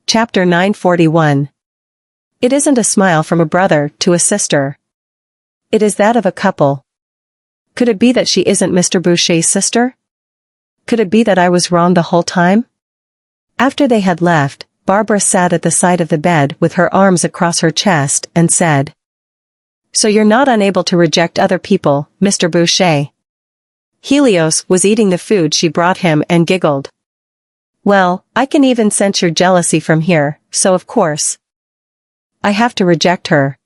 Chapter 941. It isn't a smile from a brother to a sister. It is that of a couple. Could it be that she isn't Mr. Boucher's sister? Could it be that I was wrong the whole time? After they had left, Barbara sat at the side of the bed with her arms across her chest and said, "So you're not unable to reject other people, Mr. Boucher." Helios was eating the food she brought him and giggled. "Well, I can even sense your jealousy from here, so of course I have to reject her."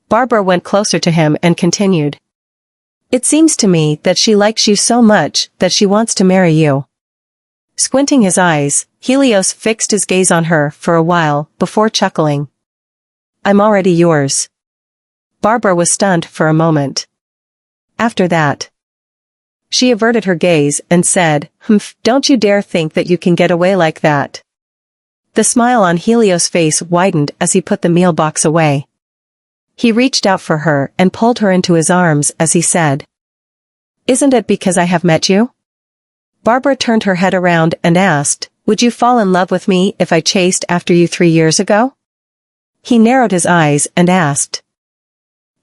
Barbara went closer to him and continued. "It seems to me that she likes you so much that she wants to marry you." Squinting his eyes, Helios fixed his gaze on her for a while before chuckling. "I'm already yours." Barbara was stunned for a moment. After that, she averted her gaze and said, "Humph, don't you dare think that you can get away like that." The smile on Helios' face widened as he put the meal box away. He reached out for her and pulled her into his arms as he said, "Isn't it because I have met you?" Barbara turned her head around and asked, "Would you fall in love with me if I chased after you 3 years ago?" He narrowed his eyes and asked,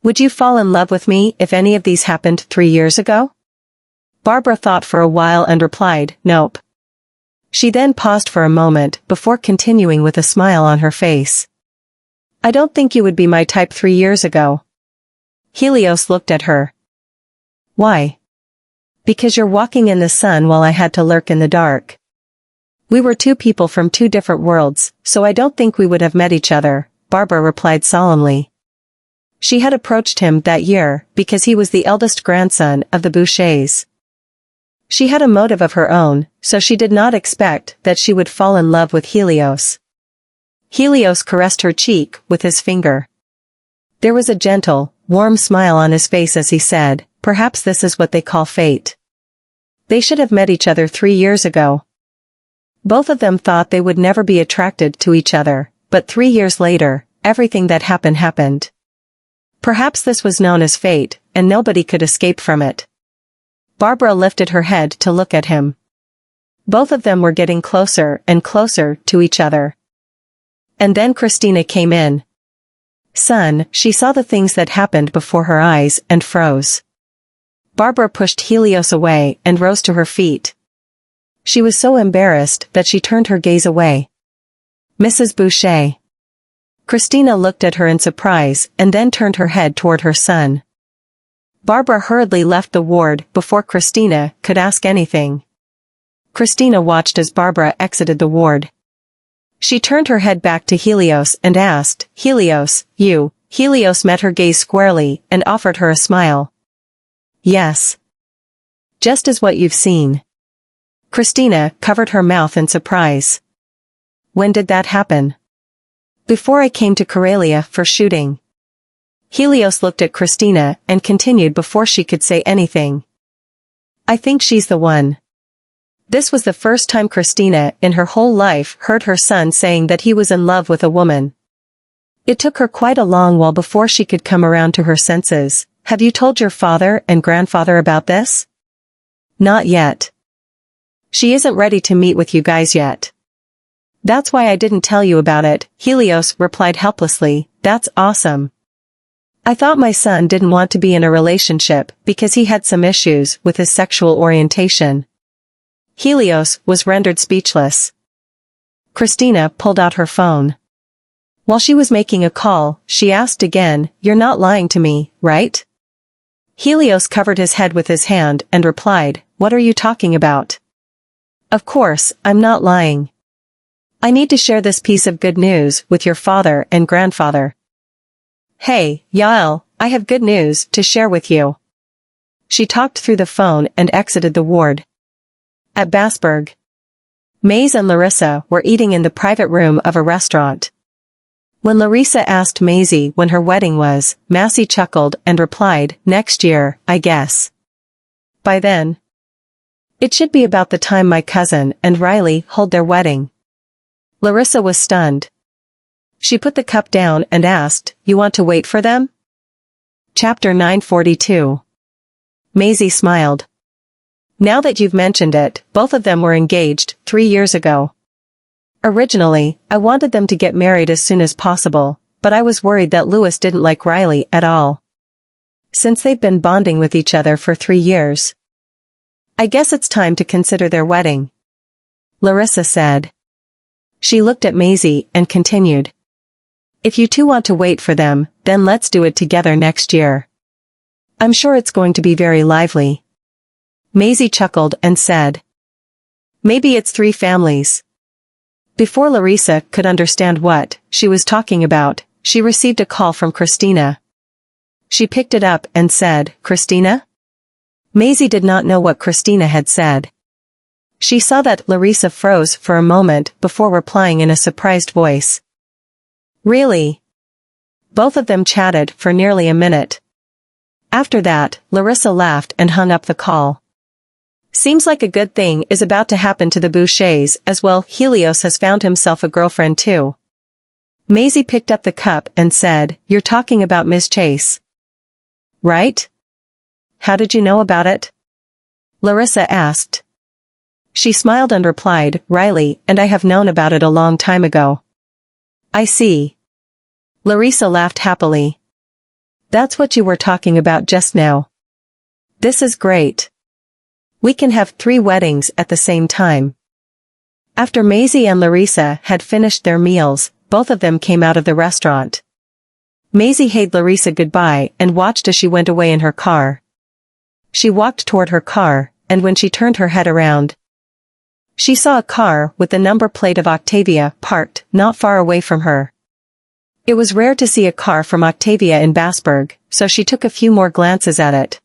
"Would you fall in love with me if any of these happened 3 years ago?" Barbara thought for a while and replied, "Nope." She then paused for a moment before continuing with a smile on her face. "I don't think you would be my type 3 years ago." Helios looked at her. "Why?" "Because you're walking in the sun while I had to lurk in the dark. We were two people from two different worlds, so I don't think we would have met each other," Barbara replied solemnly. She had approached him that year because he was the eldest grandson of the Bouchers. She had a motive of her own, so she did not expect that she would fall in love with Helios. Helios caressed her cheek with his finger. There was a gentle, warm smile on his face as he said, "Perhaps this is what they call fate." They should have met each other 3 years ago. Both of them thought they would never be attracted to each other, but 3 years later, everything that happened. Perhaps this was known as fate, and nobody could escape from it. Barbara lifted her head to look at him. Both of them were getting closer and closer to each other. And then Christina came in. Son, she saw the things that happened before her eyes and froze. Barbara pushed Helios away and rose to her feet. She was so embarrassed that she turned her gaze away. "Mrs. Boucher." Christina looked at her in surprise and then turned her head toward her son. Barbara hurriedly left the ward before Christina could ask anything. Christina watched as Barbara exited the ward. She turned her head back to Helios and asked, "Helios, you?" Helios met her gaze squarely and offered her a smile. "Yes. Just as what you've seen." Christina covered her mouth in surprise. "When did that happen?" "Before I came to Karelia for shooting." Helios looked at Christina and continued before she could say anything. "I think she's the one." This was the first time Christina in her whole life heard her son saying that he was in love with a woman. It took her quite a long while before she could come around to her senses. "Have you told your father and grandfather about this?" "Not yet. She isn't ready to meet with you guys yet." "That's why I didn't tell you about it," Helios replied helplessly. "That's awesome. I thought my son didn't want to be in a relationship because he had some issues with his sexual orientation." Helios was rendered speechless. Christina pulled out her phone. While she was making a call, she asked again, "You're not lying to me, right?" Helios covered his head with his hand and replied, "What are you talking about?" "Of course, I'm not lying. I need to share this piece of good news with your father and grandfather." "Hey, Yael, I have good news to share with you." She talked through the phone and exited the ward. At Basberg, Maze and Larissa were eating in the private room of a restaurant. When Larissa asked Maisie when her wedding was, Massey chuckled and replied, "Next year, I guess. By then, it should be about the time my cousin and Riley hold their wedding." Larissa was stunned. She put the cup down and asked, "You want to wait for them?" Chapter 942. Maisie smiled. "Now that you've mentioned it, both of them were engaged 3 years ago." Originally, I wanted them to get married as soon as possible, but I was worried that Louis didn't like Riley at all. Since they've been bonding with each other for 3 years. I guess it's time to consider their wedding. Larissa said. She looked at Maisie and continued. If you two want to wait for them, then let's do it together next year. I'm sure it's going to be very lively. Maisie chuckled and said. Maybe it's 3 families. Before Larissa could understand what she was talking about, she received a call from Christina. She picked it up and said, Christina? Maisie did not know what Christina had said. She saw that Larissa froze for a moment before replying in a surprised voice. Really? Both of them chatted for nearly a minute. After that, Larissa laughed and hung up the call. Seems like a good thing is about to happen to the Bouchers as well. Helios has found himself a girlfriend too. Maisie picked up the cup and said, You're talking about Miss Chase. Right? How did you know about it? Larissa asked. She smiled and replied, Riley and I have known about it a long time ago. I see. Larissa laughed happily. That's what you were talking about just now. This is great. We can have 3 weddings at the same time. After Maisie and Larissa had finished their meals, both of them came out of the restaurant. Maisie hid Larissa goodbye and watched as she went away in her car. She walked toward her car, and when she turned her head around, she saw a car with the number plate of Octavia parked not far away from her. It was rare to see a car from Octavia in Basburg, so she took a few more glances at it.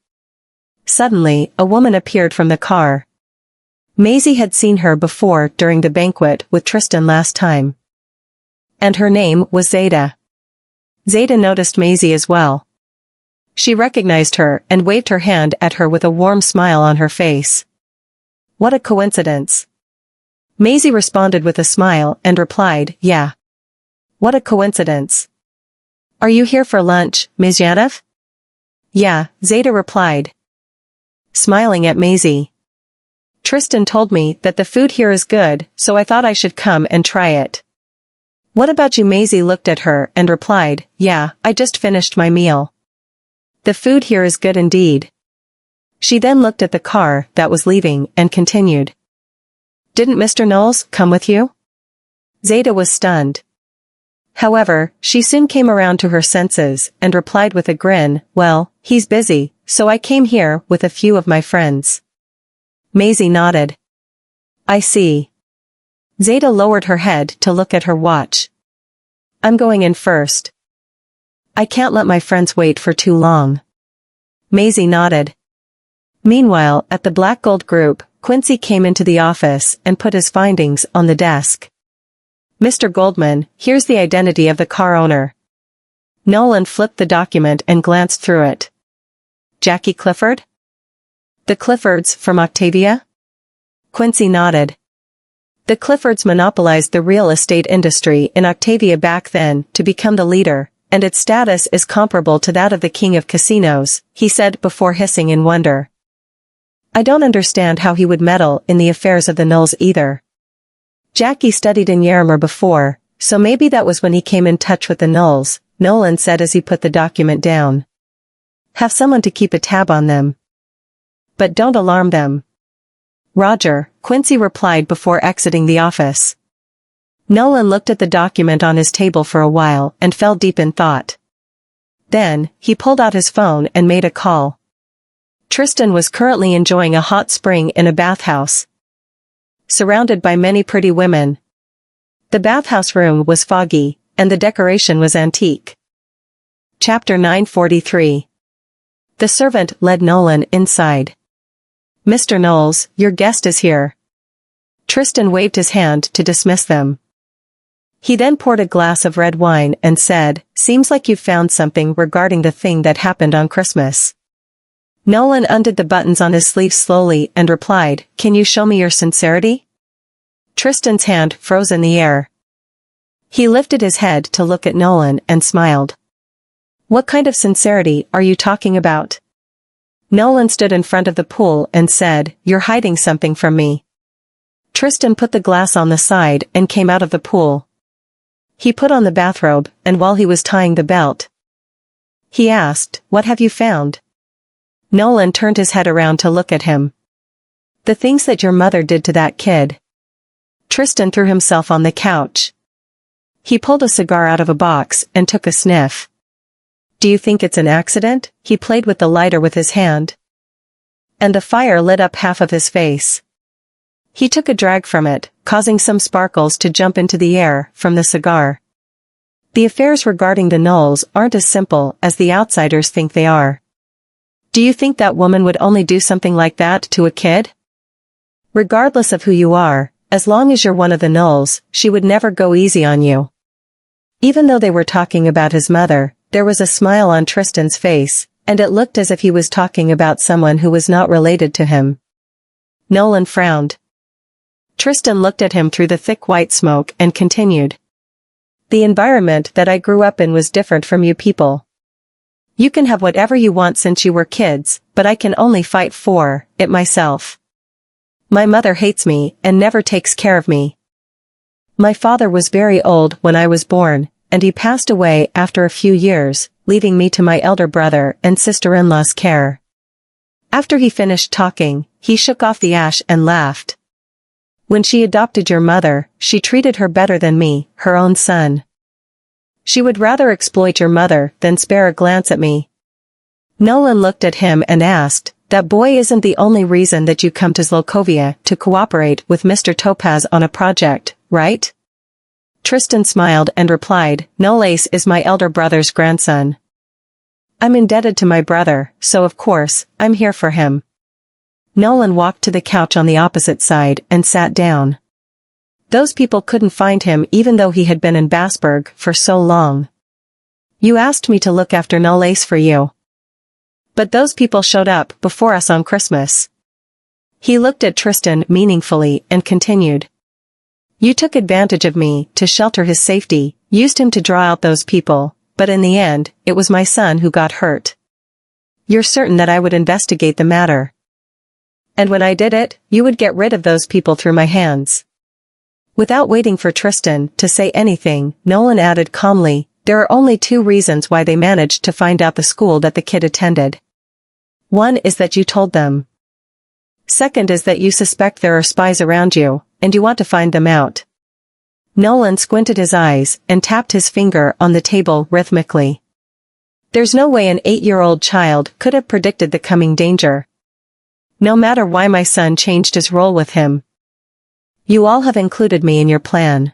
Suddenly, a woman appeared from the car. Maisie had seen her before during the banquet with Tristan last time. And her name was Zeta. Zeta noticed Maisie as well. She recognized her and waved her hand at her with a warm smile on her face. What a coincidence. Maisie responded with a smile and replied, Yeah. What a coincidence. Are you here for lunch, Ms. Yadav? Yeah, Zeta replied, smiling at Maisie. Tristan told me that the food here is good, so I thought I should come and try it. What about you? Maisie looked at her and replied, Yeah, I just finished my meal. The food here is good indeed. She then looked at the car that was leaving and continued. Didn't Mr. Knowles come with you? Zeta was stunned. However, she soon came around to her senses and replied with a grin, Well, he's busy, so I came here with a few of my friends. Maisie nodded. I see. Zeta lowered her head to look at her watch. I'm going in first. I can't let my friends wait for too long. Maisie nodded. Meanwhile, at the Black Gold Group, Quincy came into the office and put his findings on the desk. Mr. Goldman, here's the identity of the car owner. Nolan flipped the document and glanced through it. Jackie Clifford? The Cliffords from Octavia? Quincy nodded. The Cliffords monopolized the real estate industry in Octavia back then to become the leader, and its status is comparable to that of the king of casinos, he said before hissing in wonder. I don't understand how he would meddle in the affairs of the Knowles either. Jackie studied in Yarmouth before, so maybe that was when he came in touch with the Knowles, Nolan said as he put the document down. Have someone to keep a tab on them. But don't alarm them. Roger, Quincy replied before exiting the office. Nolan looked at the document on his table for a while and fell deep in thought. Then, he pulled out his phone and made a call. Tristan was currently enjoying a hot spring in a bathhouse, surrounded by many pretty women. The bathhouse room was foggy, and the decoration was antique. Chapter 943. The servant led Nolan inside. Mr. Knowles, your guest is here. Tristan waved his hand to dismiss them. He then poured a glass of red wine and said, Seems like you've found something regarding the thing that happened on Christmas. Nolan undid the buttons on his sleeve slowly and replied, Can you show me your sincerity? Tristan's hand froze in the air. He lifted his head to look at Nolan and smiled. What kind of sincerity are you talking about? Nolan stood in front of the pool and said, You're hiding something from me. Tristan put the glass on the side and came out of the pool. He put on the bathrobe, and while he was tying the belt, he asked, "What have you found?" Nolan turned his head around to look at him. "The things that your mother did to that kid." Tristan threw himself on the couch. He pulled a cigar out of a box and took a sniff. "Do you think it's an accident?" He played with the lighter with his hand, and the fire lit up half of his face. He took a drag from it, causing some sparkles to jump into the air from the cigar. The affairs regarding the Knowles aren't as simple as the outsiders think they are. "Do you think that woman would only do something like that to a kid?" "Regardless of who you are, as long as you're one of the Knowles, she would never go easy on you." Even though they were talking about his mother, there was a smile on Tristan's face, and it looked as if he was talking about someone who was not related to him. Nolan frowned. Tristan looked at him through the thick white smoke and continued. "The environment that I grew up in was different from you people. You can have whatever you want since you were kids, but I can only fight for it myself. My mother hates me and never takes care of me. My father was very old when I was born, and he passed away after a few years, leaving me to my elder brother and sister-in-law's care." After he finished talking, he shook off the ash and laughed. "When she adopted your mother, she treated her better than me, her own son. She would rather exploit your mother than spare a glance at me." Nolan looked at him and asked, "That boy isn't the only reason that you come to Zlokovia to cooperate with Mr. Topaz on a project, right?" Tristan smiled and replied, "Knowles is my elder brother's grandson. I'm indebted to my brother, so of course, I'm here for him." Nolan walked to the couch on the opposite side and sat down. Those people couldn't find him even though he had been in Bassburg for so long. "You asked me to look after Knowles for you. But those people showed up before us on Christmas." He looked at Tristan meaningfully and continued. "You took advantage of me to shelter his safety, used him to draw out those people, but in the end, it was my son who got hurt. You're certain that I would investigate the matter. And when I did it, you would get rid of those people through my hands." Without waiting for Tristan to say anything, Nolan added calmly, "There are only two reasons why they managed to find out the school that the kid attended. One is that you told them. Second is that you suspect there are spies around you, and you want to find them out." Nolan squinted his eyes and tapped his finger on the table rhythmically. There's no way an 8-year-old child could have predicted the coming danger. No matter why my son changed his role with him. You all have included me in your plan.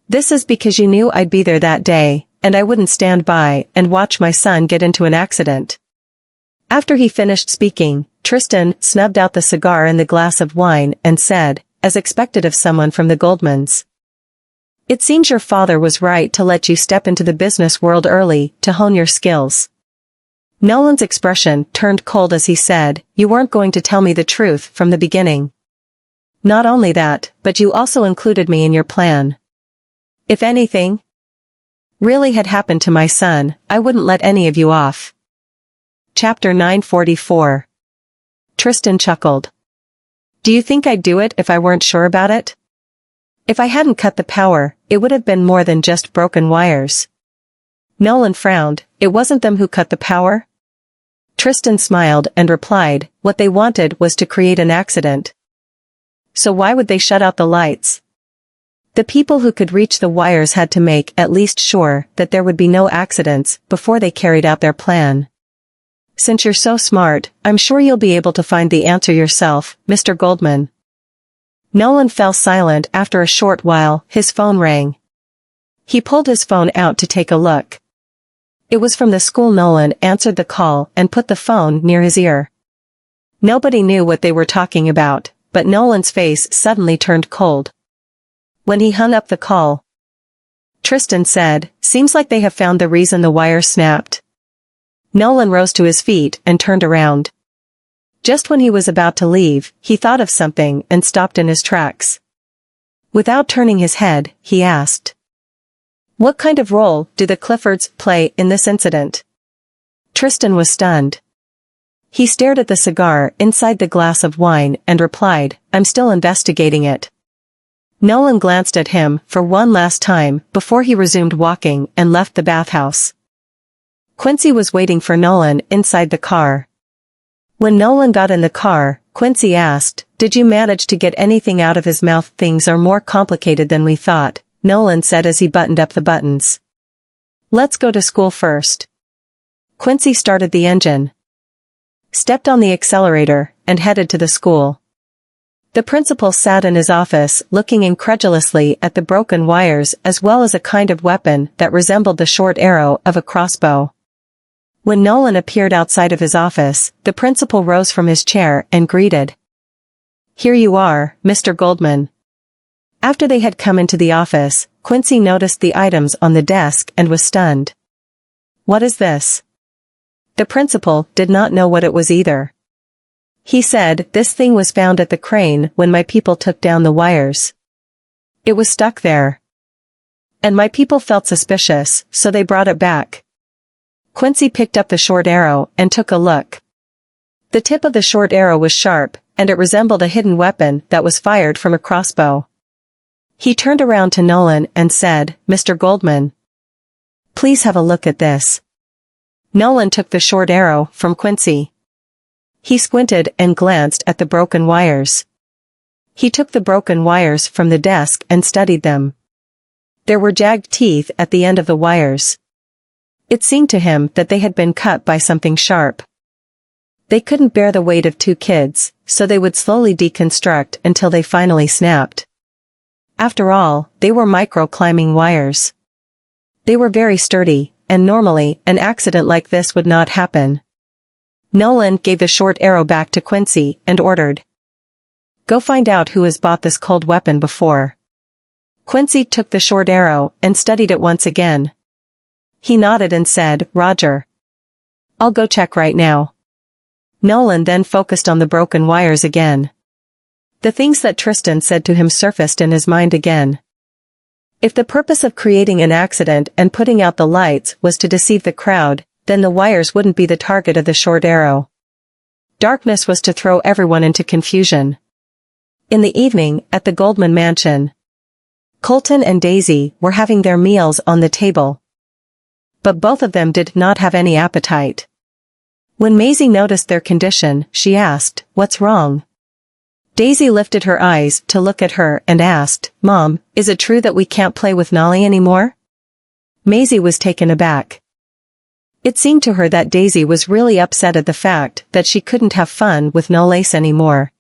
This is because you knew I'd be there that day, and I wouldn't stand by and watch my son get into an accident." After he finished speaking, Tristan snubbed out the cigar and the glass of wine and said, as expected of someone from the Goldmans, "It seems your father was right to let you step into the business world early to hone your skills." Nolan's expression turned cold as he said, "You weren't going to tell me the truth from the beginning. Not only that, but you also included me in your plan. If anything really had happened to my son, I wouldn't let any of you off." Chapter 944. Tristan chuckled. "Do you think I'd do it if I weren't sure about it? If I hadn't cut the power, it would have been more than just broken wires." Nolan frowned. "It wasn't them who cut the power?" Tristan smiled and replied, "What they wanted was to create an accident. So why would they shut out the lights? The people who could reach the wires had to make at least sure that there would be no accidents before they carried out their plan. Since you're so smart, I'm sure you'll be able to find the answer yourself, Mr. Goldman." Nolan fell silent. After a short while, his phone rang. He pulled his phone out to take a look. It was from the school. Nolan answered the call and put the phone near his ear. Nobody knew what they were talking about, but Nolan's face suddenly turned cold. When he hung up the call, Tristan said, "Seems like they have found the reason the wire snapped." Nolan rose to his feet and turned around. Just when he was about to leave, he thought of something and stopped in his tracks. Without turning his head, he asked, "What kind of role do the Cliffords play in this incident?" Tristan was stunned. He stared at the cigar inside the glass of wine and replied, "I'm still investigating it." Nolan glanced at him for one last time before he resumed walking and left the bathhouse. Quincy was waiting for Nolan inside the car. When Nolan got in the car, Quincy asked, "Did you manage to get anything out of his mouth?" "Things are more complicated than we thought," Nolan said as he buttoned up the buttons. "Let's go to school first." Quincy started the engine, stepped on the accelerator, and headed to the school. The principal sat in his office looking incredulously at the broken wires as well as a kind of weapon that resembled the short arrow of a crossbow. When Nolan appeared outside of his office, the principal rose from his chair and greeted. "Here you are, Mr. Goldman." After they had come into the office, Quincy noticed the items on the desk and was stunned. "What is this?" The principal did not know what it was either. He said, "This thing was found at the crane when my people took down the wires. It was stuck there. And my people felt suspicious, so they brought it back." Quincy picked up the short arrow and took a look. The tip of the short arrow was sharp, and it resembled a hidden weapon that was fired from a crossbow. He turned around to Nolan and said, "Mr. Goldman, please have a look at this." Nolan took the short arrow from Quincy. He squinted and glanced at the broken wires. He took the broken wires from the desk and studied them. There were jagged teeth at the end of the wires. It seemed to him that they had been cut by something sharp. They couldn't bear the weight of two kids, so they would slowly deconstruct until they finally snapped. After all, they were micro-climbing wires. They were very sturdy, and normally, an accident like this would not happen. Nolan gave the short arrow back to Quincy and ordered, "Go find out who has bought this cold weapon before." Quincy took the short arrow and studied it once again. He nodded and said, "Roger. I'll go check right now." Nolan then focused on the broken wires again. The things that Tristan said to him surfaced in his mind again. If the purpose of creating an accident and putting out the lights was to deceive the crowd, then the wires wouldn't be the target of the short arrow. Darkness was to throw everyone into confusion. In the evening, at the Goldman mansion, Colton and Daisy were having their meals on the table. But both of them did not have any appetite. When Maisie noticed their condition, she asked, "What's wrong?" Daisy lifted her eyes to look at her and asked, "Mom, is it true that we can't play with Nolly anymore?" Maisie was taken aback. It seemed to her that Daisy was really upset at the fact that she couldn't have fun with no lace anymore.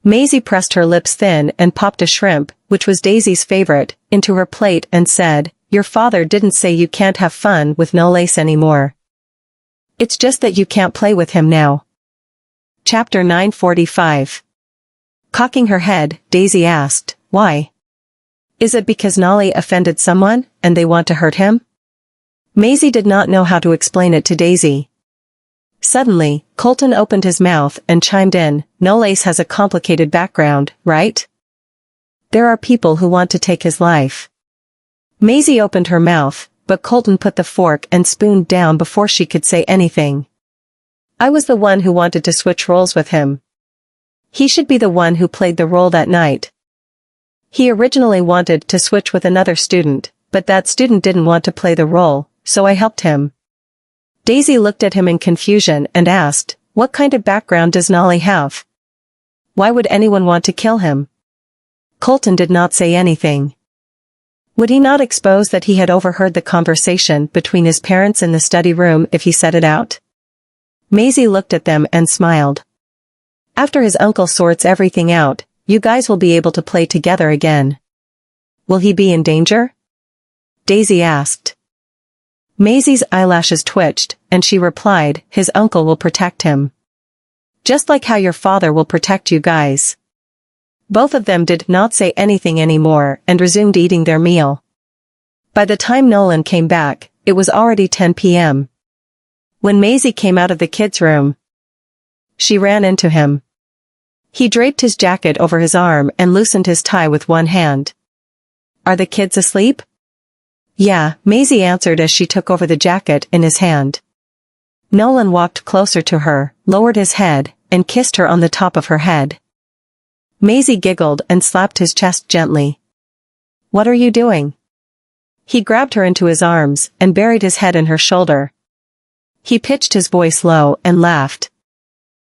Maisie pressed her lips thin and popped a shrimp, which was Daisy's favorite, into her plate and said, "Your father didn't say you can't have fun with no lace anymore. It's just that you can't play with him now." Chapter 945. Cocking her head, Daisy asked, "Why? Is it because Nolly offended someone, and they want to hurt him?" Maisie did not know how to explain it to Daisy. Suddenly, Colton opened his mouth and chimed in, "No lace has a complicated background, right? There are people who want to take his life." Maisie opened her mouth, but Colton put the fork and spoon down before she could say anything. "I was the one who wanted to switch roles with him. He should be the one who played the role that night. He originally wanted to switch with another student, but that student didn't want to play the role, so I helped him." Daisy looked at him in confusion and asked, "What kind of background does Nolly have? Why would anyone want to kill him?" Colton did not say anything. Would he not expose that he had overheard the conversation between his parents in the study room if he said it out? Maisie looked at them and smiled. "After his uncle sorts everything out, you guys will be able to play together again." "Will he be in danger?" Daisy asked. Maisie's eyelashes twitched, and she replied, "His uncle will protect him. Just like how your father will protect you guys." Both of them did not say anything anymore and resumed eating their meal. By the time Nolan came back, it was already 10 p.m. When Maisie came out of the kids' room, she ran into him. He draped his jacket over his arm and loosened his tie with one hand. "Are the kids asleep?" "Yeah," Maisie answered as she took over the jacket in his hand. Nolan walked closer to her, lowered his head, and kissed her on the top of her head. Maisie giggled and slapped his chest gently. "What are you doing?" He grabbed her into his arms and buried his head in her shoulder. He pitched his voice low and laughed.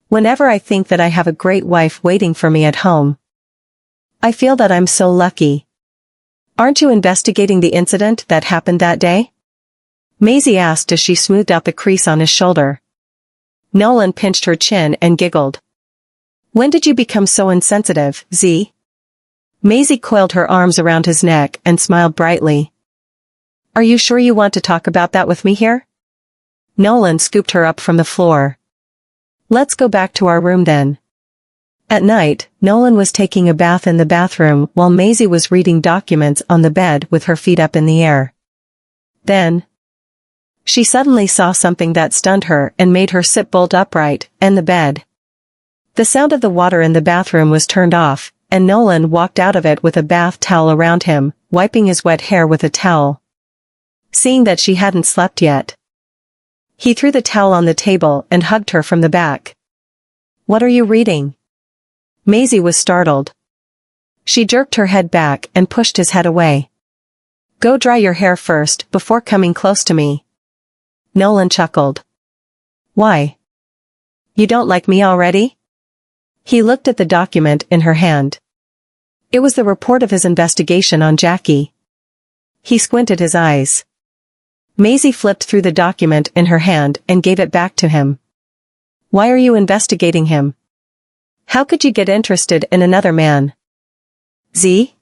"Whenever I think that I have a great wife waiting for me at home, I feel that I'm so lucky." "Aren't you investigating the incident that happened that day?" Maisie asked as she smoothed out the crease on his shoulder. Nolan pinched her chin and giggled. "When did you become so insensitive, Z?" Maisie coiled her arms around his neck and smiled brightly. "Are you sure you want to talk about that with me here?" Nolan scooped her up from the floor. "Let's go back to our room then." At night, Nolan was taking a bath in the bathroom while Maisie was reading documents on the bed with her feet up in the air. Then, she suddenly saw something that stunned her and made her sit bolt upright, and the bed. The sound of the water in the bathroom was turned off, and Nolan walked out of it with a bath towel around him, wiping his wet hair with a towel. Seeing that she hadn't slept yet, he threw the towel on the table and hugged her from the back. "What are you reading?" Maisie was startled. She jerked her head back and pushed his head away. "Go dry your hair first before coming close to me." Nolan chuckled. "Why? You don't like me already?" He looked at the document in her hand. It was the report of his investigation on Jackie. He squinted his eyes. Maisie flipped through the document in her hand and gave it back to him. "Why are you investigating him? How could you get interested in another man?" "Z?"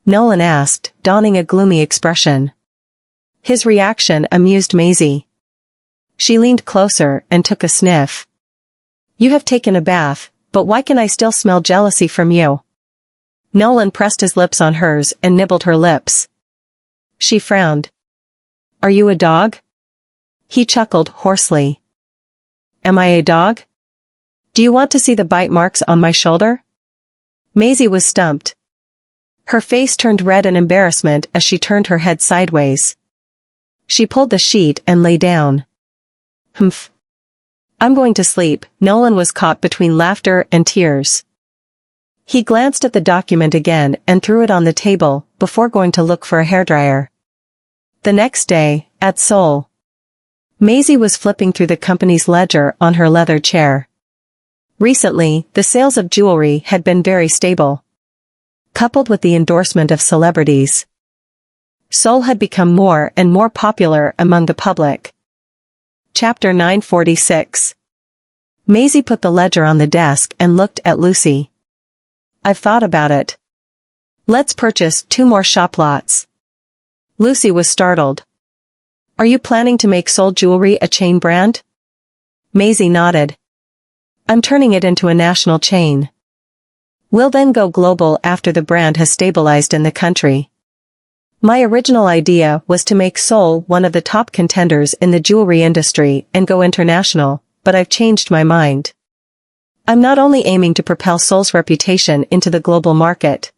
Nolan asked, donning a gloomy expression. His reaction amused Maisie. She leaned closer and took a sniff. "You have taken a bath, but why can I still smell jealousy from you?" Nolan pressed his lips on hers and nibbled her lips. She frowned. "Are you a dog?" He chuckled hoarsely. "Am I a dog? Do you want to see the bite marks on my shoulder?" Maisie was stumped. Her face turned red in embarrassment as she turned her head sideways. She pulled the sheet and lay down. "Humph. I'm going to sleep." Nolan was caught between laughter and tears. He glanced at the document again and threw it on the table, before going to look for a hairdryer. The next day, at Seoul, Maisie was flipping through the company's ledger on her leather chair. Recently, the sales of jewelry had been very stable. Coupled with the endorsement of celebrities, Seoul had become more and more popular among the public. Chapter 946. Maisie put the ledger on the desk and looked at Lucy. "I've thought about it. Let's purchase 2 more shop lots." Lucy was startled. "Are you planning to make Seoul Jewelry a chain brand?" Maisie nodded. "I'm turning it into a national chain. We'll then go global after the brand has stabilized in the country. My original idea was to make Seoul one of the top contenders in the jewelry industry and go international, but I've changed my mind. I'm not only aiming to propel Seoul's reputation into the global market.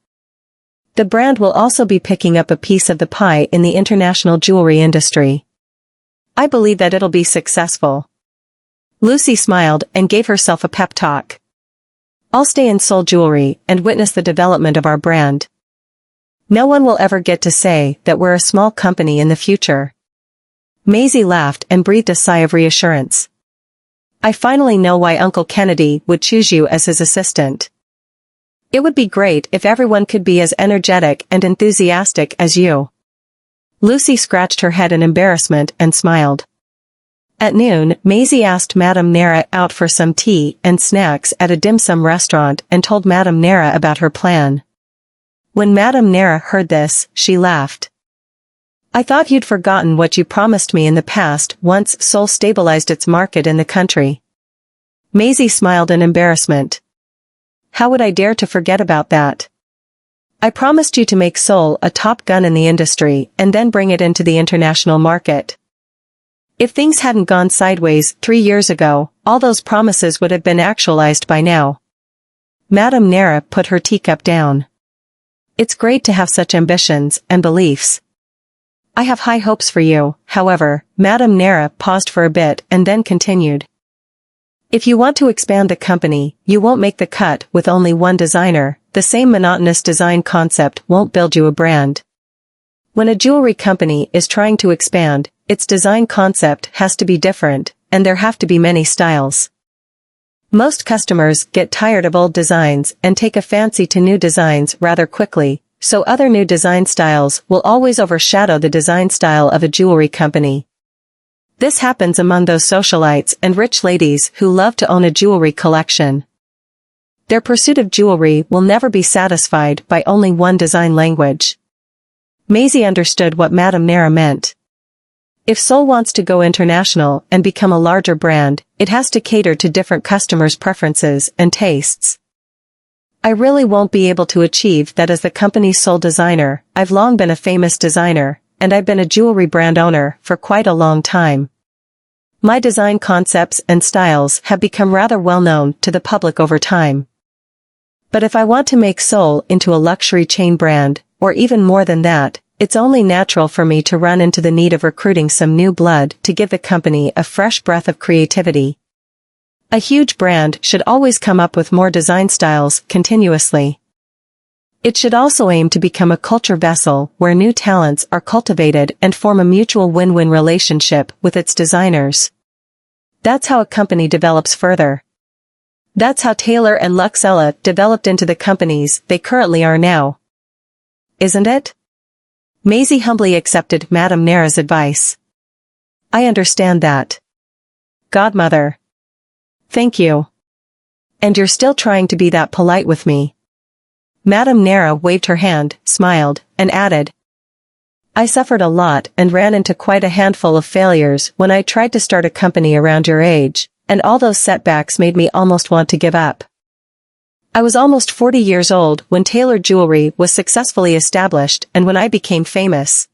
The brand will also be picking up a piece of the pie in the international jewelry industry. I believe that it'll be successful." Lucy smiled and gave herself a pep talk. "I'll stay in Seoul Jewelry and witness the development of our brand. No one will ever get to say that we're a small company in the future." Maisie laughed and breathed a sigh of reassurance. "I finally know why Uncle Kennedy would choose you as his assistant. It would be great if everyone could be as energetic and enthusiastic as you." Lucy scratched her head in embarrassment and smiled. At noon, Maisie asked Madame Nara out for some tea and snacks at a dim sum restaurant and told Madame Nara about her plan. When Madame Nara heard this, she laughed. "I thought you'd forgotten what you promised me in the past once Seoul stabilized its market in the country." Maisie smiled in embarrassment. "How would I dare to forget about that? I promised you to make Seoul a top gun in the industry and then bring it into the international market. If things hadn't gone sideways 3 years ago, all those promises would have been actualized by now." Madame Nara put her teacup down. "It's great to have such ambitions and beliefs. I have high hopes for you, however. Madame Nera paused for a bit and then continued. If you want to expand the company, you won't make the cut with only one designer. The same monotonous design concept won't build you a brand. When a jewelry company is trying to expand, its design concept has to be different, and there have to be many styles. Most customers get tired of old designs and take a fancy to new designs rather quickly, so other new design styles will always overshadow the design style of a jewelry company. This happens among those socialites and rich ladies who love to own a jewelry collection. Their pursuit of jewelry will never be satisfied by only one design language. Maisie understood what Madame Nera meant. If Sol wants to go international and become a larger brand, it has to cater to different customers' preferences and tastes. I really won't be able to achieve that as the company's sole designer. I've long been a famous designer, and I've been a jewelry brand owner for quite a long time. My design concepts and styles have become rather well known to the public over time. But if I want to make Sol into a luxury chain brand, or even more than that, it's only natural for me to run into the need of recruiting some new blood to give the company a fresh breath of creativity. A huge brand should always come up with more design styles continuously. It should also aim to become a culture vessel where new talents are cultivated and form a mutual win-win relationship with its designers. That's how a company develops further. That's how Taylor and Luxella developed into the companies they currently are now. Isn't it? Maisie humbly accepted Madame Nera's advice. I understand that. Godmother. Thank you. And you're still trying to be that polite with me. Madame Nera waved her hand, smiled, and added. I suffered a lot and ran into quite a handful of failures when I tried to start a company around your age, and all those setbacks made me almost want to give up. I was almost 40 years old when Taylor Jewelry was successfully established and when I became famous.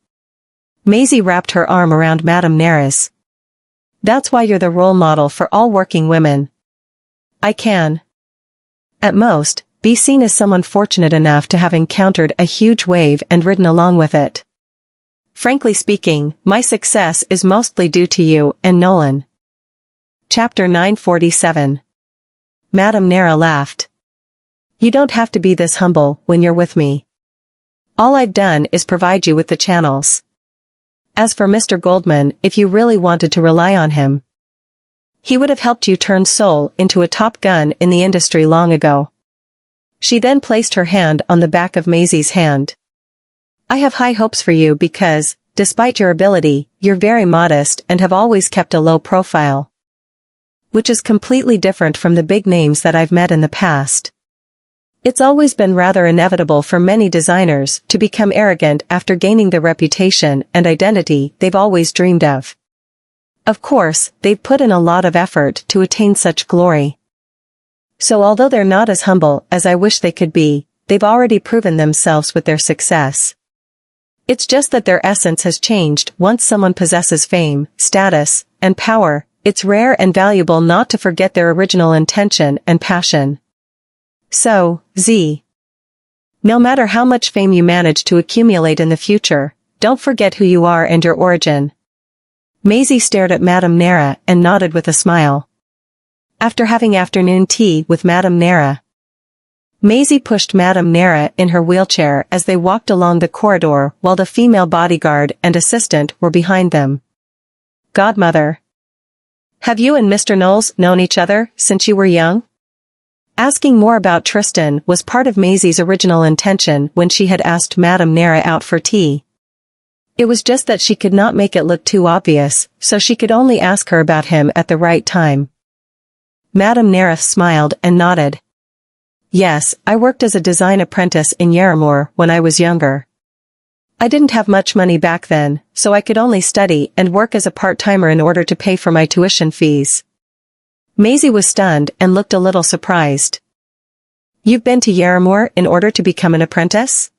Maisie wrapped her arm around Madame Nera's. That's why you're the role model for all working women. I can, at most, be seen as someone fortunate enough to have encountered a huge wave and ridden along with it. Frankly speaking, my success is mostly due to you and Nolan. Chapter 947. Madame Nera laughed. You don't have to be this humble when you're with me. All I've done is provide you with the channels. As for Mr. Goldman, if you really wanted to rely on him, he would have helped you turn Sol into a top gun in the industry long ago. She then placed her hand on the back of Maisie's hand. I have high hopes for you because, despite your ability, you're very modest and have always kept a low profile. Which is completely different from the big names that I've met in the past. It's always been rather inevitable for many designers to become arrogant after gaining the reputation and identity they've always dreamed of. Of course, they've put in a lot of effort to attain such glory. So although they're not as humble as I wish they could be, they've already proven themselves with their success. It's just that their essence has changed once someone possesses fame, status, and power. It's rare and valuable not to forget their original intention and passion. So, Z. No matter how much fame you manage to accumulate in the future, don't forget who you are and your origin. Maisie stared at Madame Nera and nodded with a smile. After having afternoon tea with Madame Nera, Maisie pushed Madame Nera in her wheelchair as they walked along the corridor while the female bodyguard and assistant were behind them. Godmother. Have you and Mr. Knowles known each other since you were young? Asking more about Tristan was part of Maisie's original intention when she had asked Madame Nera out for tea. It was just that she could not make it look too obvious, so she could only ask her about him at the right time. Madame Nera smiled and nodded. Yes, I worked as a design apprentice in Yarramore when I was younger. I didn't have much money back then, so I could only study and work as a part-timer in order to pay for my tuition fees. Maisie was stunned and looked a little surprised. You've been to Yarramore in order to become an apprentice?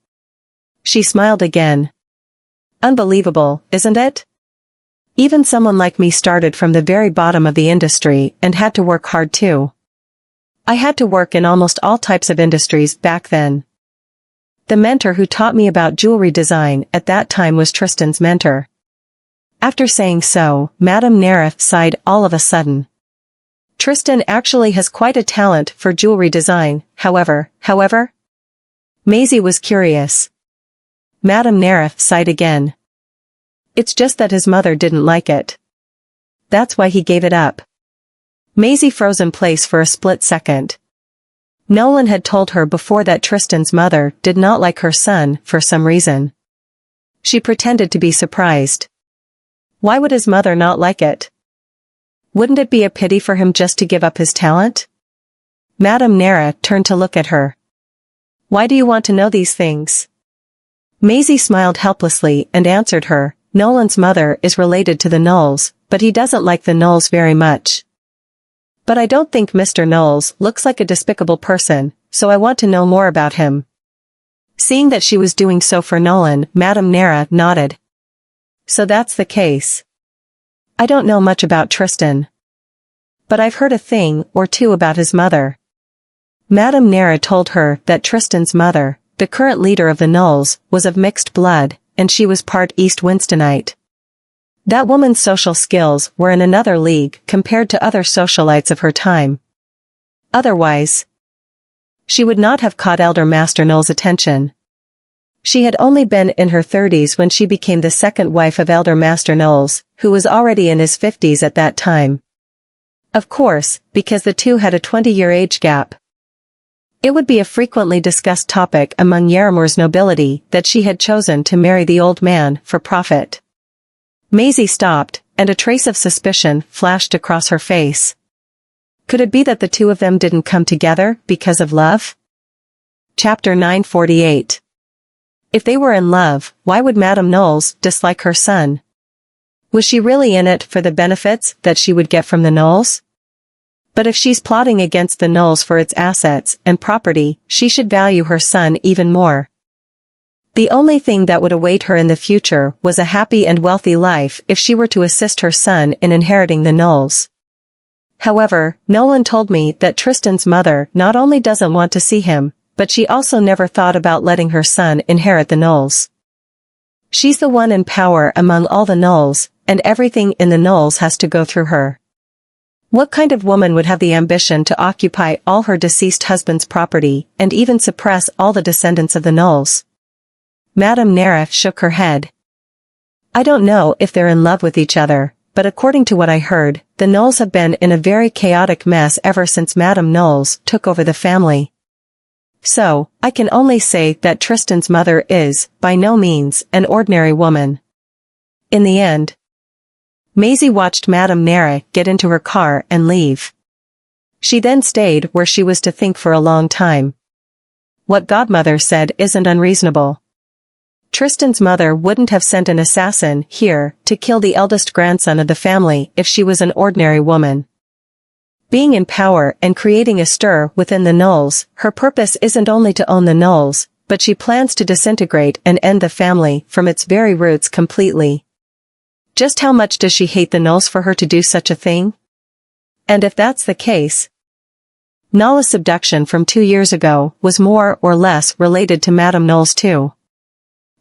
She smiled again. Unbelievable, isn't it? Even someone like me started from the very bottom of the industry and had to work hard too. I had to work in almost all types of industries back then. The mentor who taught me about jewelry design at that time was Tristan's mentor. After saying so, Madame Nera sighed all of a sudden. Tristan actually has quite a talent for jewelry design, however. Maisie was curious. Madame Nera sighed again. It's just that his mother didn't like it. That's why he gave it up. Maisie froze in place for a split second. Nolan had told her before that Tristan's mother did not like her son for some reason. She pretended to be surprised. Why would his mother not like it? Wouldn't it be a pity for him just to give up his talent? Madame Nera turned to look at her. Why do you want to know these things? Maisie smiled helplessly and answered her, Nolan's mother is related to the Knowles, but he doesn't like the Knowles very much. But I don't think Mr. Knowles looks like a despicable person, so I want to know more about him. Seeing that she was doing so for Nolan, Madame Nera nodded. So that's the case. I don't know much about Tristan. But I've heard a thing or two about his mother. Madame Nera told her that Tristan's mother, the current leader of the Knowles, was of mixed blood, and she was part East Winstonite. That woman's social skills were in another league compared to other socialites of her time. Otherwise, she would not have caught Elder Master Knowles' attention. She had only been in her 30s when she became the second wife of Elder Master Knowles, who was already in his 50s at that time. Of course, because the two had a 20-year age gap. It would be a frequently discussed topic among Yarramoor's nobility that she had chosen to marry the old man for profit. Maisie stopped, and a trace of suspicion flashed across her face. Could it be that the two of them didn't come together because of love? Chapter 948. If they were in love, why would Madame Knowles dislike her son? Was she really in it for the benefits that she would get from the Knowles? But if she's plotting against the Knowles for its assets and property, she should value her son even more. The only thing that would await her in the future was a happy and wealthy life if she were to assist her son in inheriting the Knowles. However, Nolan told me that Tristan's mother not only doesn't want to see him, but she also never thought about letting her son inherit the Knowles. She's the one in power among all the Knowles, and everything in the Knowles has to go through her. What kind of woman would have the ambition to occupy all her deceased husband's property and even suppress all the descendants of the Knowles? Madame Nera shook her head. I don't know if they're in love with each other, but according to what I heard, the Knowles have been in a very chaotic mess ever since Madame Knowles took over the family. So, I can only say that Tristan's mother is, by no means, an ordinary woman. In the end, Maisie watched Madame Nera get into her car and leave. She then stayed where she was to think for a long time. What Godmother said isn't unreasonable. Tristan's mother wouldn't have sent an assassin here to kill the eldest grandson of the family if she was an ordinary woman. Being in power and creating a stir within the Knowles, her purpose isn't only to own the Knowles, but she plans to disintegrate and end the family from its very roots completely. Just how much does she hate the Knowles for her to do such a thing? And if that's the case, Nala's abduction from 2 years ago was more or less related to Madame Knowles too.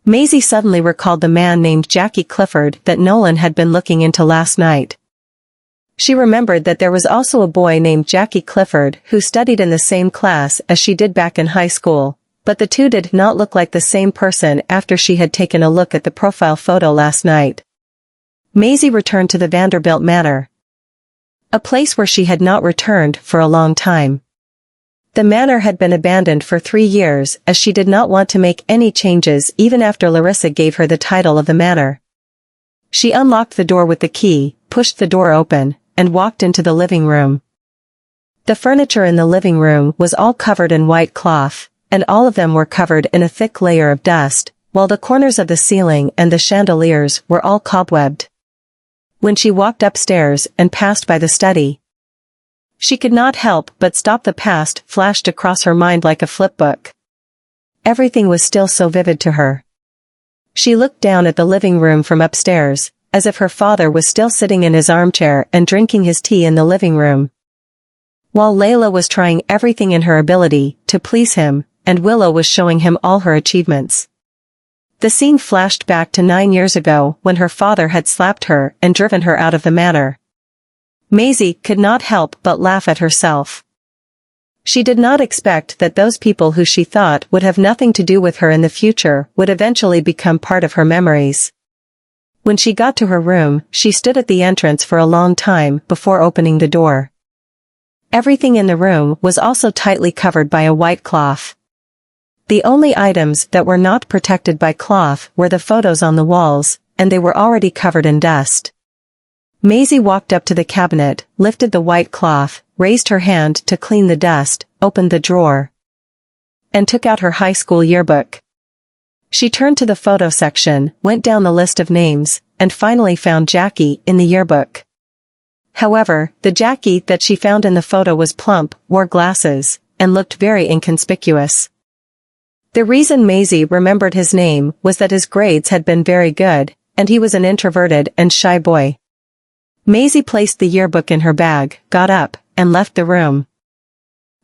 Maisie suddenly recalled the man named Jackie Clifford that Nolan had been looking into last night. She remembered that there was also a boy named Jackie Clifford who studied in the same class as she did back in high school, but the two did not look like the same person after she had taken a look at the profile photo last night. Maisie returned to the Vanderbilt Manor, a place where she had not returned for a long time. The manor had been abandoned for 3 years as she did not want to make any changes even after Larissa gave her the title of the manor. She unlocked the door with the key, pushed the door open, and walked into the living room. The furniture in the living room was all covered in white cloth, and all of them were covered in a thick layer of dust, while the corners of the ceiling and the chandeliers were all cobwebbed. When she walked upstairs and passed by the study, she could not help but stop. The past flashed across her mind like a flipbook. Everything was still so vivid to her. She looked down at the living room from upstairs, as if her father was still sitting in his armchair and drinking his tea in the living room. While Layla was trying everything in her ability to please him, and Willow was showing him all her achievements. The scene flashed back to 9 years ago when her father had slapped her and driven her out of the manor. Maisie could not help but laugh at herself. She did not expect that those people who she thought would have nothing to do with her in the future would eventually become part of her memories. When she got to her room, she stood at the entrance for a long time before opening the door. Everything in the room was also tightly covered by a white cloth. The only items that were not protected by cloth were the photos on the walls, and they were already covered in dust. Maisie walked up to the cabinet, lifted the white cloth, raised her hand to clean the dust, opened the drawer, and took out her high school yearbook. She turned to the photo section, went down the list of names, and finally found Jackie in the yearbook. However, the Jackie that she found in the photo was plump, wore glasses, and looked very inconspicuous. The reason Maisie remembered his name was that his grades had been very good, and he was an introverted and shy boy. Maisie placed the yearbook in her bag, got up, and left the room.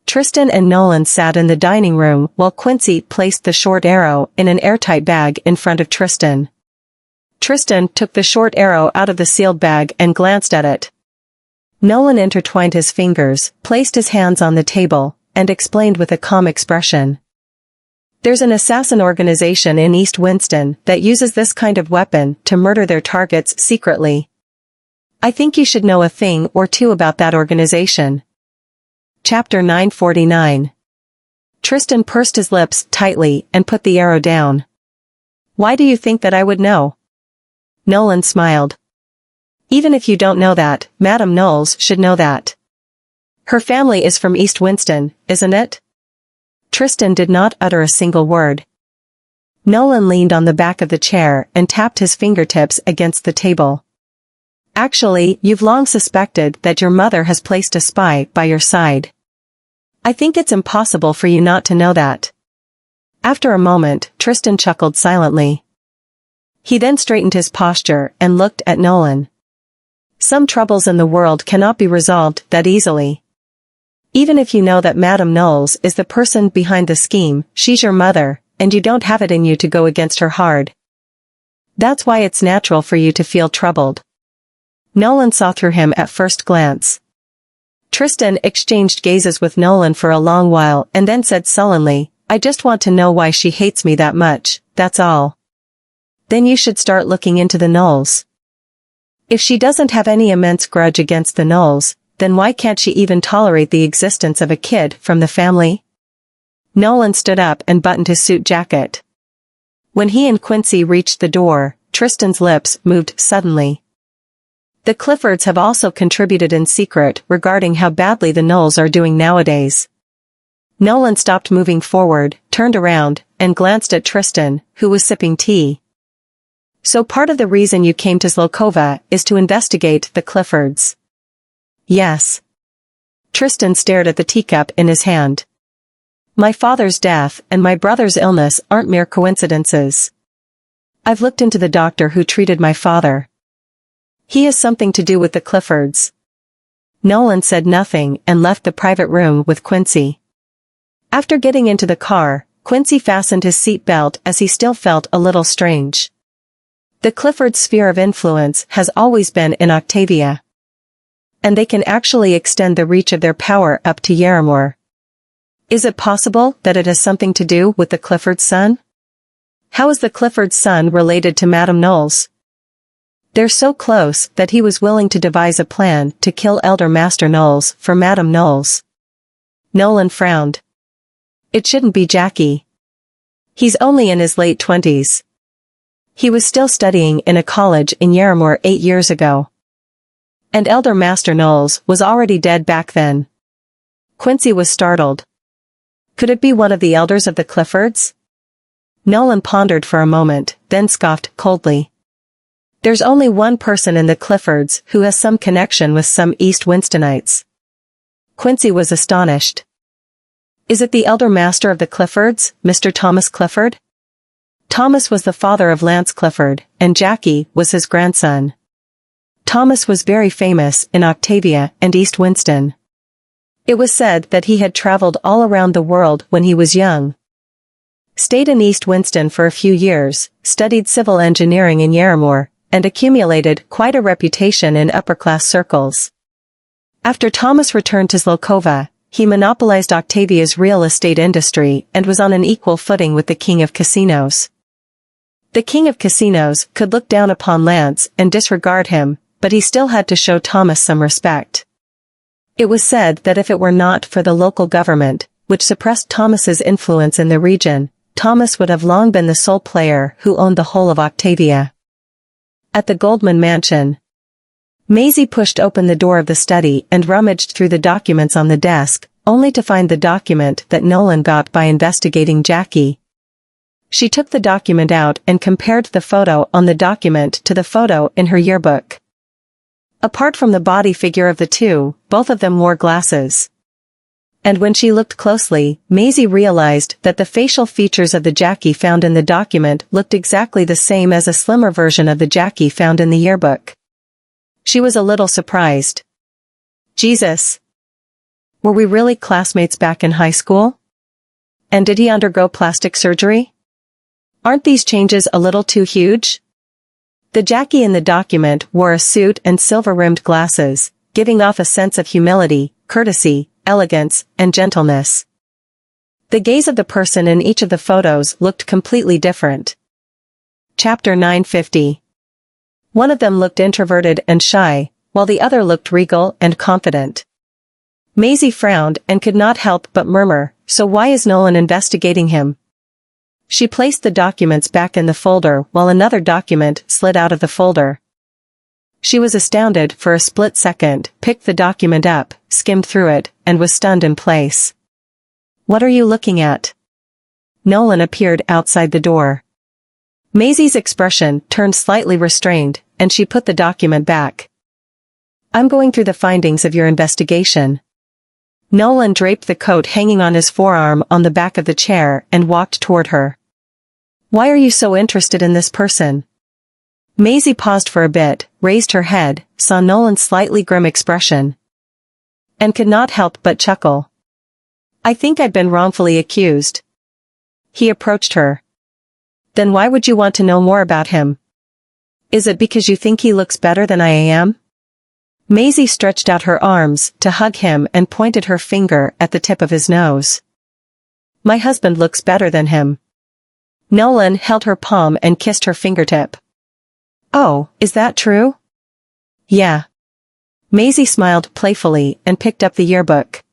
Tristan and Nolan sat in the dining room while Quincy placed the short arrow in an airtight bag in front of Tristan. Tristan took the short arrow out of the sealed bag and glanced at it. Nolan intertwined his fingers, placed his hands on the table, and explained with a calm expression. There's an assassin organization in East Winston that uses this kind of weapon to murder their targets secretly. I think you should know a thing or two about that organization. Chapter 949. Tristan pursed his lips tightly and put the arrow down. Why do you think that I would know? Nolan smiled. Even if you don't know that, Madame Knowles should know that. Her family is from East Winston, isn't it? Tristan did not utter a single word. Nolan leaned on the back of the chair and tapped his fingertips against the table. Actually, you've long suspected that your mother has placed a spy by your side. I think it's impossible for you not to know that. After a moment, Tristan chuckled silently. He then straightened his posture and looked at Nolan. Some troubles in the world cannot be resolved that easily. Even if you know that Madame Knowles is the person behind the scheme, she's your mother, and you don't have it in you to go against her hard. That's why it's natural for you to feel troubled. Nolan saw through him at first glance. Tristan exchanged gazes with Nolan for a long while and then said sullenly, I just want to know why she hates me that much, that's all. Then you should start looking into the Knowles. If she doesn't have any immense grudge against the Knowles, then why can't she even tolerate the existence of a kid from the family? Nolan stood up and buttoned his suit jacket. When he and Quincy reached the door, Tristan's lips moved suddenly. The Cliffords have also contributed in secret regarding how badly the Knowles are doing nowadays. Nolan stopped moving forward, turned around, and glanced at Tristan, who was sipping tea. So part of the reason you came to Zlokova is to investigate the Cliffords. Yes. Tristan stared at the teacup in his hand. My father's death and my brother's illness aren't mere coincidences. I've looked into the doctor who treated my father. He has something to do with the Cliffords. Nolan said nothing and left the private room with Quincy. After getting into the car, Quincy fastened his seat belt as he still felt a little strange. The Cliffords' sphere of influence has always been in Octavia. And they can actually extend the reach of their power up to Yarramore. Is it possible that it has something to do with the Clifford's son? How is the Clifford's son related to Madame Knowles? They're so close that he was willing to devise a plan to kill Elder Master Knowles for Madame Knowles. Nolan frowned. It shouldn't be Jackie. He's only in his late 20s. He was still studying in a college in Yarramore 8 years ago. And Elder Master Knowles was already dead back then. Quincy was startled. Could it be one of the elders of the Cliffords? Nolan pondered for a moment, then scoffed coldly. There's only one person in the Cliffords who has some connection with some East Winstonites. Quincy was astonished. Is it the elder master of the Cliffords, Mr. Thomas Clifford? Thomas was the father of Lance Clifford, and Jackie was his grandson. Thomas was very famous in Octavia and East Winston. It was said that he had traveled all around the world when he was young, Stayed in East Winston for a few years, studied civil engineering in Yarramore, and accumulated quite a reputation in upper-class circles. After Thomas returned to Zlokova, he monopolized Octavia's real estate industry and was on an equal footing with the king of casinos. The king of casinos could look down upon Lance and disregard him, but he still had to show Thomas some respect. It was said that if it were not for the local government, which suppressed Thomas's influence in the region, Thomas would have long been the sole player who owned the whole of Octavia. At the Goldman mansion, Maisie pushed open the door of the study and rummaged through the documents on the desk, only to find the document that Nolan got by investigating Jackie. She took the document out and compared the photo on the document to the photo in her yearbook. Apart from the body figure of the two, both of them wore glasses. And when she looked closely, Maisie realized that the facial features of the Jackie found in the document looked exactly the same as a slimmer version of the Jackie found in the yearbook. She was a little surprised. Jesus! Were we really classmates back in high school? And did he undergo plastic surgery? Aren't these changes a little too huge? The Jackie in the document wore a suit and silver-rimmed glasses, giving off a sense of humility, courtesy, elegance, and gentleness. The gaze of the person in each of the photos looked completely different. Chapter 950. One of them looked introverted and shy, while the other looked regal and confident. Maisie frowned and could not help but murmur, "So why is Nolan investigating him?" She placed the documents back in the folder while another document slid out of the folder. She was astounded for a split second, picked the document up, skimmed through it, and was stunned in place. "What are you looking at?" Nolan appeared outside the door. Maisie's expression turned slightly restrained, and she put the document back. "I'm going through the findings of your investigation." Nolan draped the coat hanging on his forearm on the back of the chair and walked toward her. "Why are you so interested in this person?" Maisie paused for a bit, raised her head, saw Nolan's slightly grim expression, and could not help but chuckle. "I think I've been wrongfully accused." He approached her. "Then why would you want to know more about him? Is it because you think he looks better than I am?" Maisie stretched out her arms to hug him and pointed her finger at the tip of his nose. "My husband looks better than him." Nolan held her palm and kissed her fingertip. "Oh, is that true?" "Yeah." Maisie smiled playfully and picked up the yearbook.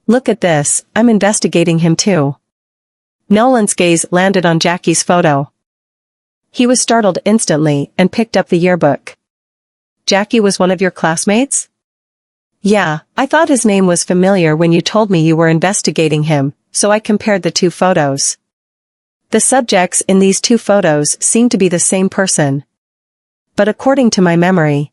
"Look at this, I'm investigating him too." Nolan's gaze landed on Jackie's photo. He was startled instantly and picked up the yearbook. "Jackie was one of your classmates?" "Yeah, I thought his name was familiar when you told me you were investigating him, so I compared the two photos. The subjects in these two photos seem to be the same person. But according to my memory,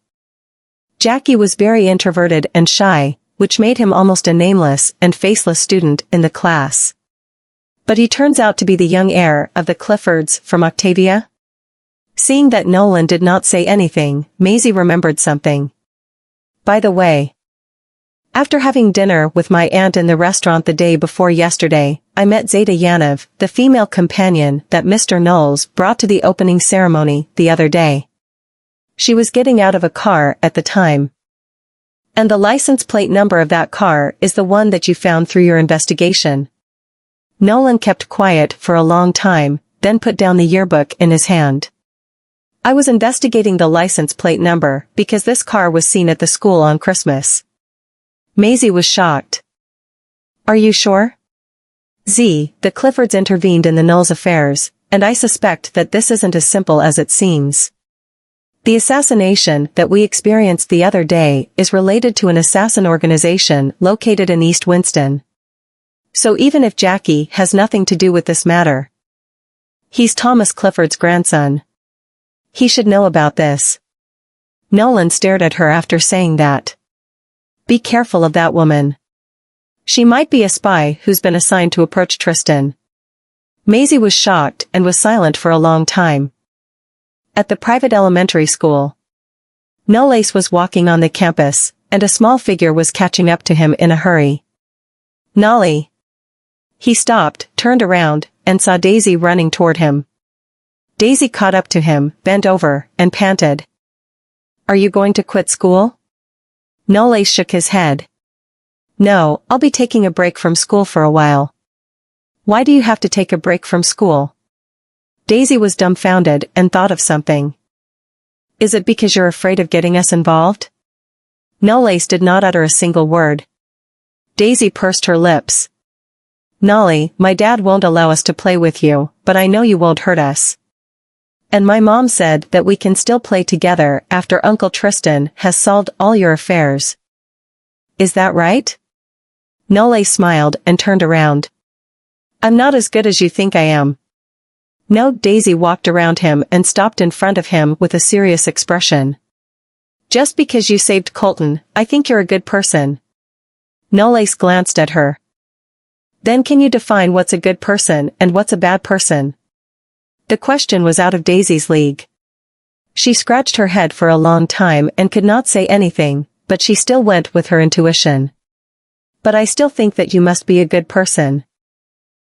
Jackie was very introverted and shy, which made him almost a nameless and faceless student in the class. But he turns out to be the young heir of the Cliffords from Octavia." Seeing that Nolan did not say anything, Maisie remembered something. "By the way, after having dinner with my aunt in the restaurant the day before yesterday, I met Zeta Yanov, the female companion that Mr. Knowles brought to the opening ceremony the other day. She was getting out of a car at the time. And the license plate number of that car is the one that you found through your investigation." Nolan kept quiet for a long time, then put down the yearbook in his hand. "I was investigating the license plate number because this car was seen at the school on Christmas." Maisie was shocked. "Are you sure?" The Cliffords intervened in the Knowles affairs, and I suspect that this isn't as simple as it seems. The assassination that we experienced the other day is related to an assassin organization located in East Winston. So even if Jackie has nothing to do with this matter, he's Thomas Clifford's grandson. He should know about this." Nolan stared at her after saying that. "Be careful of that woman. She might be a spy who's been assigned to approach Tristan." Maisie was shocked and was silent for a long time. At the private elementary school, Knowles was walking on the campus, and a small figure was catching up to him in a hurry. "Nolly!" He stopped, turned around, and saw Daisy running toward him. Daisy caught up to him, bent over, and panted. "Are you going to quit school?" Nole shook his head. "No, I'll be taking a break from school for a while." "Why do you have to take a break from school?" Daisy was dumbfounded and thought of something. "Is it because you're afraid of getting us involved?" Nole did not utter a single word. Daisy pursed her lips. "Nolly, my dad won't allow us to play with you, but I know you won't hurt us. And my mom said that we can still play together after Uncle Tristan has solved all your affairs. Is that right?" Nole smiled and turned around. "I'm not as good as you think I am." No, Daisy walked around him and stopped in front of him with a serious expression. "Just because you saved Colton, I think you're a good person." Nole glanced at her. "Then can you define what's a good person and what's a bad person?" The question was out of Daisy's league. She scratched her head for a long time and could not say anything, but she still went with her intuition. "But I still think that you must be a good person."